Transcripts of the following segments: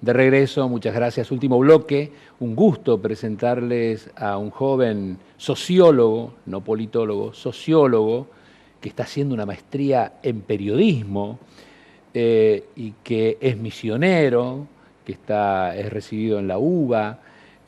De regreso, muchas gracias. Último bloque, un gusto presentarles a un joven sociólogo, no politólogo, sociólogo, que está haciendo una maestría en periodismo y que es misionero, que es recibido en la UBA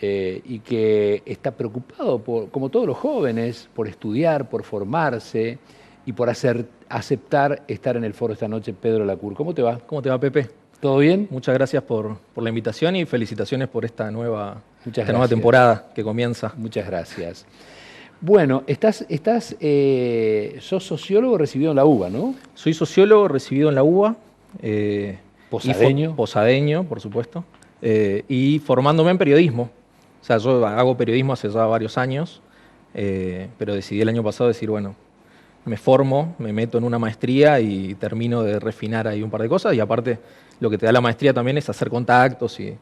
y que está preocupado, como todos los jóvenes, por estudiar, por formarse y por aceptar estar en el foro esta noche. Pedro Lacour, ¿cómo te va? ¿Cómo te va, Pepe? ¿Todo bien? Muchas gracias por la invitación y felicitaciones por esta nueva Gracias. Temporada que comienza. Muchas gracias. Bueno, sos sociólogo recibido en la UBA, ¿no? Soy sociólogo recibido en la UBA. Posadeño. Posadeño, por supuesto. Y formándome en periodismo. O sea, yo hago periodismo hace ya varios años, pero decidí el año pasado decir, bueno, me formo, me meto en una maestría y termino de refinar ahí un par de cosas. Y aparte, lo que te da la maestría también es hacer contactos y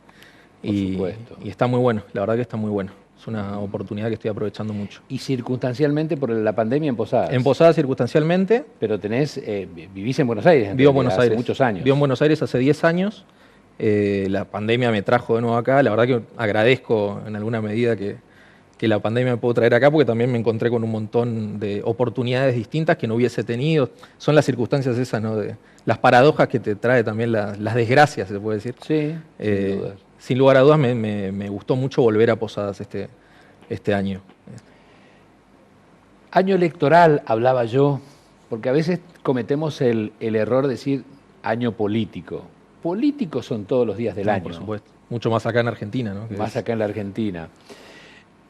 está muy bueno, la verdad que está muy bueno. Es una oportunidad que estoy aprovechando mucho. Y circunstancialmente por la pandemia en Posadas. En Posadas circunstancialmente. Pero vivís en Buenos Aires. Vivo en Buenos Aires. Hace muchos años. Vivo en Buenos Aires hace 10 años. La pandemia me trajo de nuevo acá. La verdad que agradezco en alguna medida que la pandemia me pudo traer acá, porque también me encontré con un montón de oportunidades distintas que no hubiese tenido. Son las circunstancias esas, ¿no? De las paradojas que te trae también las desgracias, se puede decir. Sí, sin duda. Sin lugar a dudas me gustó mucho volver a Posadas este año. Año electoral, hablaba yo, porque a veces cometemos el error de decir año político. Políticos son todos los días del año. Por supuesto. Mucho más acá en Argentina, ¿no? Más acá en la Argentina.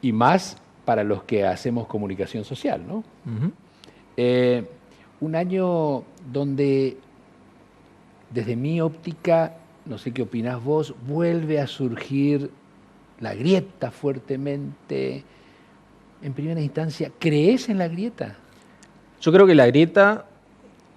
Y más para los que hacemos comunicación social, ¿no? Uh-huh. Un año donde, desde mi óptica, no sé qué opinás vos, vuelve a surgir la grieta fuertemente. En primera instancia, ¿crees en la grieta? Yo creo que la grieta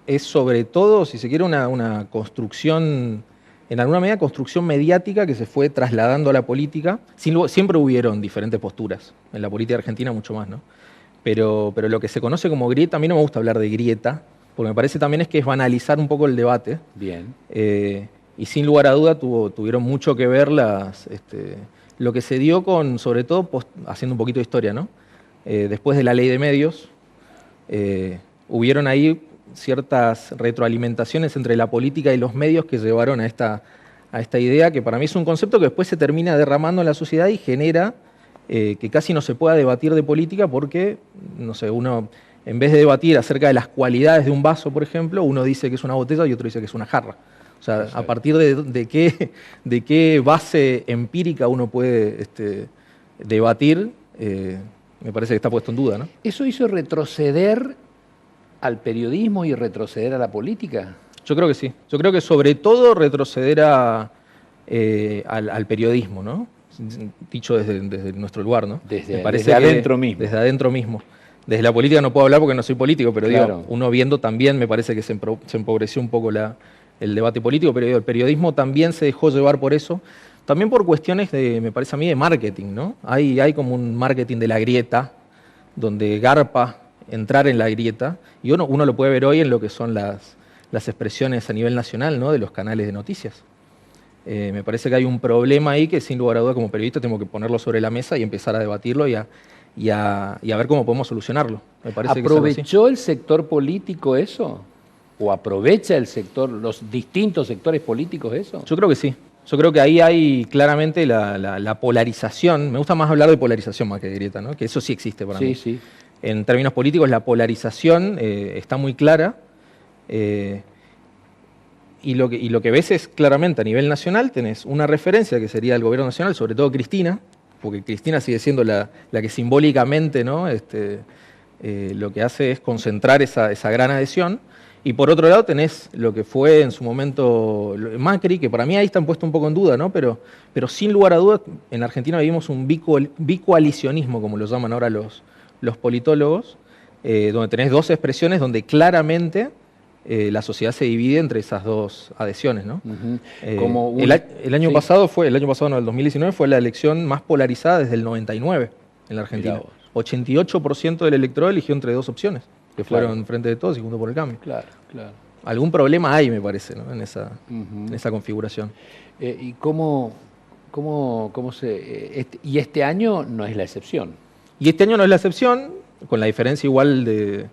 es sobre todo, si se quiere, una construcción, en alguna medida construcción mediática que se fue trasladando a la política. Siempre hubieron diferentes posturas, en la política argentina mucho más, ¿no? Pero lo que se conoce como grieta, a mí no me gusta hablar de grieta, porque me parece también que es banalizar un poco el debate. Bien. Y sin lugar a duda tuvieron mucho que ver lo que se dio con, sobre todo, haciendo un poquito de historia, ¿no? Después de la ley de medios, hubieron ahí ciertas retroalimentaciones entre la política y los medios que llevaron a esta idea, que para mí es un concepto que después se termina derramando en la sociedad y genera que casi no se pueda debatir de política porque, no sé, uno, en vez de debatir acerca de las cualidades de un vaso, por ejemplo, uno dice que es una botella y otro dice que es una jarra. O sea, a partir de qué base empírica uno puede debatir, me parece que está puesto en duda, ¿no? ¿Eso hizo retroceder al periodismo y retroceder a la política? Yo creo que sí. Yo creo que sobre todo retroceder al periodismo, ¿no? Dicho desde nuestro lugar, ¿no? Desde adentro mismo. Desde adentro mismo. Desde la política no puedo hablar porque no soy político, pero claro. Digo, uno viendo también me parece que se empobreció un poco el debate político, pero el periodismo también se dejó llevar por eso. También por cuestiones me parece a mí, de marketing, ¿no? Hay como un marketing de la grieta, donde garpa entrar en la grieta, y uno lo puede ver hoy en lo que son las expresiones a nivel nacional, ¿no? De los canales de noticias. Me parece que hay un problema ahí que sin lugar a duda como periodista tengo que ponerlo sobre la mesa y empezar a debatirlo y a ver cómo podemos solucionarlo. Me parece ¿Aprovechó el sector político eso? ¿O aprovecha los distintos sectores políticos eso? Yo creo que sí. Yo creo que ahí hay claramente la polarización. Me gusta más hablar de polarización más que de grieta, ¿no? Que eso sí existe para mí. Sí. En términos políticos, la polarización está muy clara. Y lo que ves es claramente a nivel nacional, tenés una referencia que sería el gobierno nacional, sobre todo Cristina, porque Cristina sigue siendo la que simbólicamente, ¿no? Lo que hace es concentrar esa gran adhesión. Y por otro lado tenés lo que fue en su momento Macri, que para mí ahí están puestos un poco en duda, ¿no? Pero sin lugar a dudas, en Argentina vivimos un bicoalicionismo, como lo llaman ahora los politólogos, donde tenés dos expresiones donde claramente la sociedad se divide entre esas dos adhesiones, ¿no? Uh-huh. El año pasado no, el 2019 fue la elección más polarizada desde el 99 en la Argentina. 88% del electorado eligió entre dos opciones, que fueron Frente de Todos y Juntos por el Cambio. Claro. algún problema hay, me parece, ¿no? en Ujú. esa configuración. ¿Y cómo se...? Y este año no es la excepción. Y este año no es la excepción, con la diferencia igual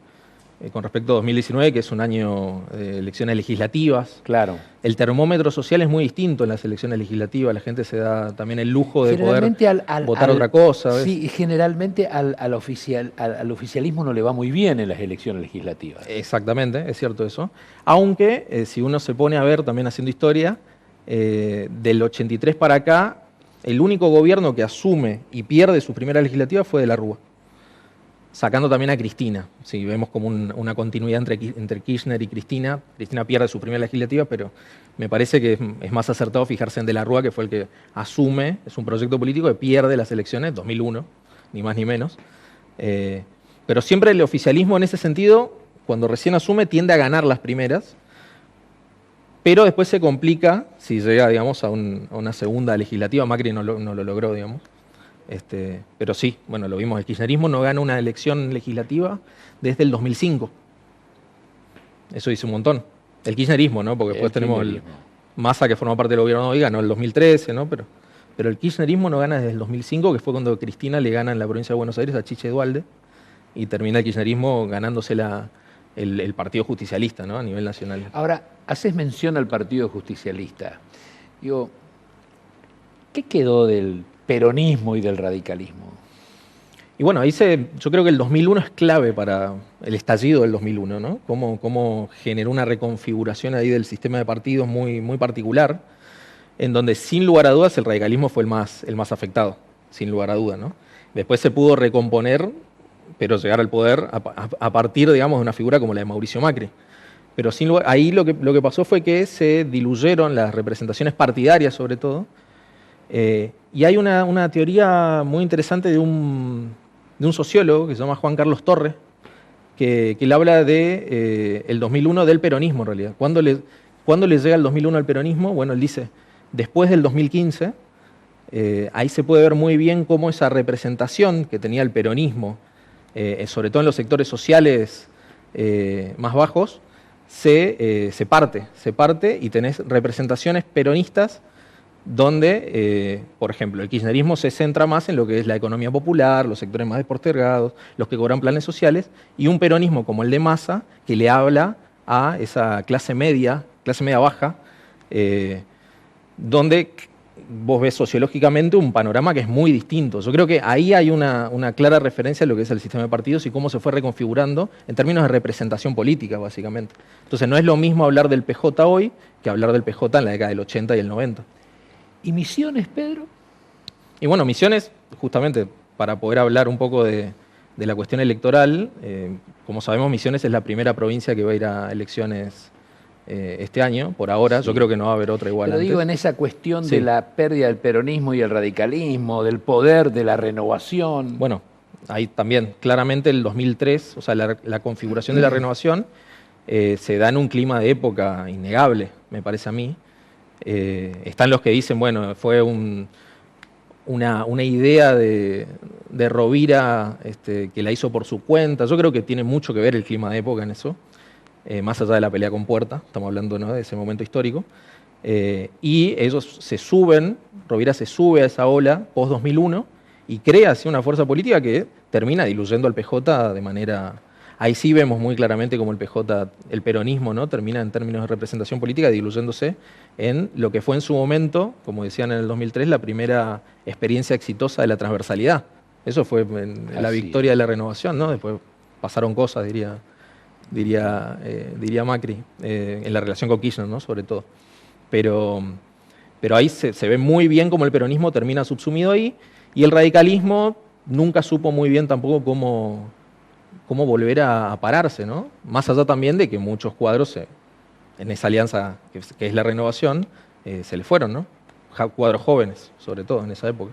con respecto a 2019, que es un año de elecciones legislativas. Claro. El termómetro social es muy distinto en las elecciones legislativas. La gente se da también el lujo de poder Generalmente votar otra cosa, ¿ves? sí, generalmente al oficialismo no le va muy bien en las elecciones legislativas. Exactamente, es cierto eso. Aunque, si uno se pone a ver, también haciendo historia, del 83 para acá, el único gobierno que asume y pierde su primera legislativa fue de la Rúa, sacando también a Cristina. Sí, vemos como una continuidad entre Kirchner y Cristina. Cristina pierde su primera legislativa, pero me parece que es más acertado fijarse en de la Rúa, que fue el que asume, es un proyecto político que pierde las elecciones, 2001, ni más ni menos. Pero siempre el oficialismo en ese sentido, cuando recién asume, tiende a ganar las primeras, pero después se complica si llega, digamos, a una segunda legislativa. Macri no lo logró, digamos. Pero sí, bueno, lo vimos, el kirchnerismo no gana una elección legislativa desde el 2005. Eso dice un montón. El kirchnerismo, ¿no? Porque después tenemos el Massa, que forma parte del gobierno hoy, ganó en el 2013, ¿no? Pero el kirchnerismo no gana desde el 2005, que fue cuando Cristina le gana en la provincia de Buenos Aires a Chiche Duhalde, y termina el kirchnerismo ganándose el Partido Justicialista, ¿no? A nivel nacional. Ahora, haces mención al Partido Justicialista. Digo, ¿qué quedó del peronismo y del radicalismo? Y bueno, yo creo que el 2001 es clave para el estallido del 2001, ¿no? Cómo generó una reconfiguración ahí del sistema de partidos muy, muy particular, en donde sin lugar a dudas el radicalismo fue el más afectado, sin lugar a dudas, ¿no? Después se pudo recomponer, pero llegar al poder a partir, digamos, de una figura como la de Mauricio Macri. Pero sin lugar, ahí lo que pasó fue que se diluyeron las representaciones partidarias, sobre todo, y hay una teoría muy interesante de un sociólogo que se llama Juan Carlos Torres, que él habla de el 2001 del peronismo, en realidad. ¿Cuándo le llega el 2001 al peronismo? Bueno, él dice, después del 2015, ahí se puede ver muy bien cómo esa representación que tenía el peronismo, sobre todo en los sectores sociales más bajos, se parte y tenés representaciones peronistas donde, por ejemplo, el kirchnerismo se centra más en lo que es la economía popular, los sectores más despostergados, los que cobran planes sociales, y un peronismo como el de Massa, que le habla a esa clase media baja, donde vos ves sociológicamente un panorama que es muy distinto. Yo creo que ahí hay una clara referencia a lo que es el sistema de partidos y cómo se fue reconfigurando en términos de representación política, básicamente. Entonces no es lo mismo hablar del PJ hoy que hablar del PJ en la década del 80 y el 90. ¿Y Misiones, Pedro? Y bueno, Misiones, justamente para poder hablar un poco de la cuestión electoral, como sabemos, Misiones es la primera provincia que va a ir a elecciones este año, por ahora. Sí. Yo creo que no va a haber otra igual. Pero antes. Digo, en esa cuestión de la pérdida del peronismo y el radicalismo, del poder, de la renovación. Bueno, ahí también, claramente el 2003, o sea, la configuración de la renovación se da en un clima de época innegable, me parece a mí. Están los que dicen, bueno, fue una idea de Rovira que la hizo por su cuenta. Yo creo que tiene mucho que ver el clima de época en eso, más allá de la pelea con Puerta, estamos hablando, ¿no?, de ese momento histórico. Y ellos Rovira se sube a esa ola post-2001 y crea así una fuerza política que termina diluyendo al PJ de manera... Ahí sí vemos muy claramente cómo el peronismo, ¿no?, termina en términos de representación política diluyéndose en lo que fue en su momento, como decían en el 2003, la primera experiencia exitosa de la transversalidad. Eso fue la victoria de la renovación, ¿no? Después pasaron cosas, diría Macri, en la relación con Kirchner, ¿no?, sobre todo. Pero ahí se ve muy bien cómo el peronismo termina subsumido ahí, y el radicalismo nunca supo muy bien tampoco cómo volver a pararse, ¿no? Más allá también de que muchos cuadros en esa alianza que es la renovación se le fueron, ¿no? Cuadros jóvenes, sobre todo en esa época.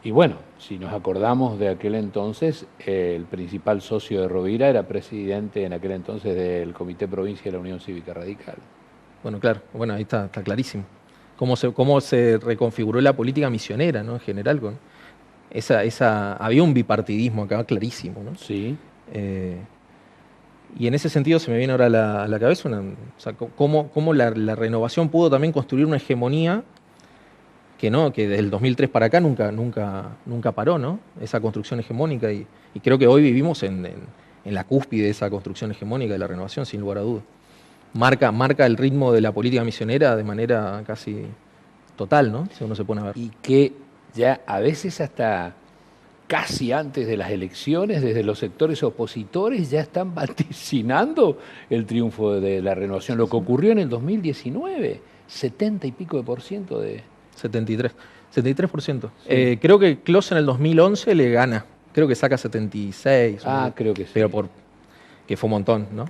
Y bueno, si nos acordamos de aquel entonces, el principal socio de Rovira era presidente en aquel entonces del Comité Provincia de la Unión Cívica Radical. Bueno, claro, bueno, ahí está clarísimo. Cómo se reconfiguró la política misionera, ¿no?, en general, con había un bipartidismo acá clarísimo, ¿no? Sí. Y en ese sentido se me viene ahora a la cabeza o sea, cómo la renovación pudo también construir una hegemonía que desde el 2003 para acá nunca paró, ¿no? Esa construcción hegemónica. Y creo que hoy vivimos en la cúspide de esa construcción hegemónica de la renovación, sin lugar a dudas. Marca el ritmo de la política misionera de manera casi total, ¿no? Si uno se pone a ver. Y que ya a veces hasta casi antes de las elecciones, desde los sectores opositores, ya están vaticinando el triunfo de la renovación. Lo que ocurrió en el 2019, 70 y pico de % de... 73%. Sí. Creo que Clos en el 2011 le gana. Creo que saca 76. Creo que sí. Pero que fue un montón, ¿no?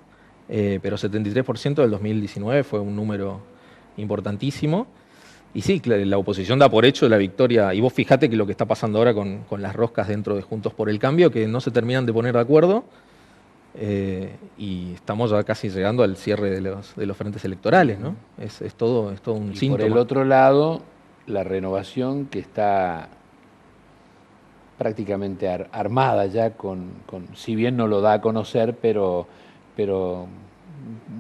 Pero 73% del 2019 fue un número importantísimo. Y sí, la oposición da por hecho la victoria. Y vos fijate que lo que está pasando ahora con las roscas dentro de Juntos por el Cambio, que no se terminan de poner de acuerdo. Y estamos ya casi llegando al cierre de los frentes electorales, ¿no? Es todo un síntoma. Por el otro lado, la renovación que está prácticamente armada ya si bien no lo da a conocer, pero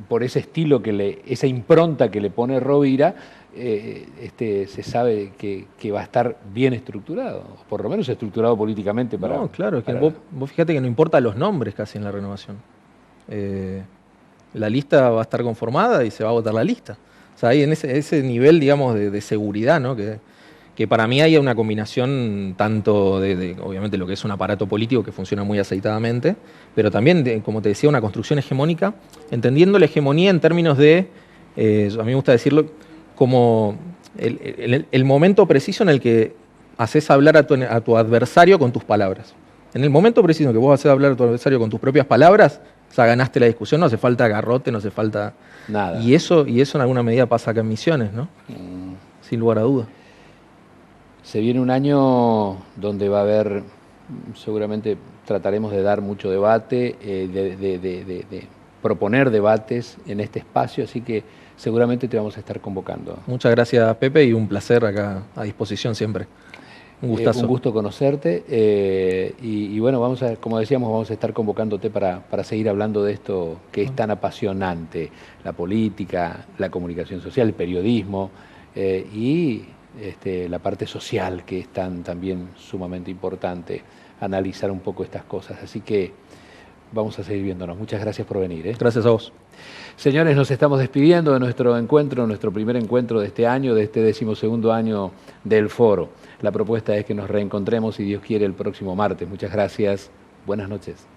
por ese estilo esa impronta que le pone Rovira, se sabe que va a estar bien estructurado, por lo menos estructurado políticamente para... No, claro, es que vos fíjate que no importa los nombres casi en la renovación. La lista va a estar conformada y se va a votar la lista. O sea, hay en ese nivel, digamos, de seguridad, ¿no? Que para mí hay una combinación tanto de obviamente, lo que es un aparato político que funciona muy aceitadamente, pero también, como te decía, una construcción hegemónica, entendiendo la hegemonía en términos de, a mí me gusta decirlo, como el momento preciso en el que haces hablar a tu adversario con tus palabras. En el momento preciso en que vos haces hablar a tu adversario con tus propias palabras, ya ganaste la discusión, no hace falta garrote, no hace falta... Nada. Y eso en alguna medida pasa acá en Misiones, ¿no? Sin lugar a dudas. Se viene un año donde va a haber, seguramente trataremos de dar mucho debate, de proponer debates en este espacio, así que seguramente te vamos a estar convocando. Muchas gracias, Pepe, y un placer acá a disposición siempre. Un gustazo. Un gusto conocerte y bueno, como decíamos, vamos a estar convocándote para seguir hablando de esto que es tan apasionante, la política, la comunicación social, el periodismo y la parte social, que es también sumamente importante, analizar un poco estas cosas. Así que vamos a seguir viéndonos. Muchas gracias por venir. Gracias a vos. Señores, nos estamos despidiendo de nuestro encuentro, nuestro primer encuentro de este año, de este 12º año del Foro. La propuesta es que nos reencontremos, si Dios quiere, el próximo martes. Muchas gracias. Buenas noches.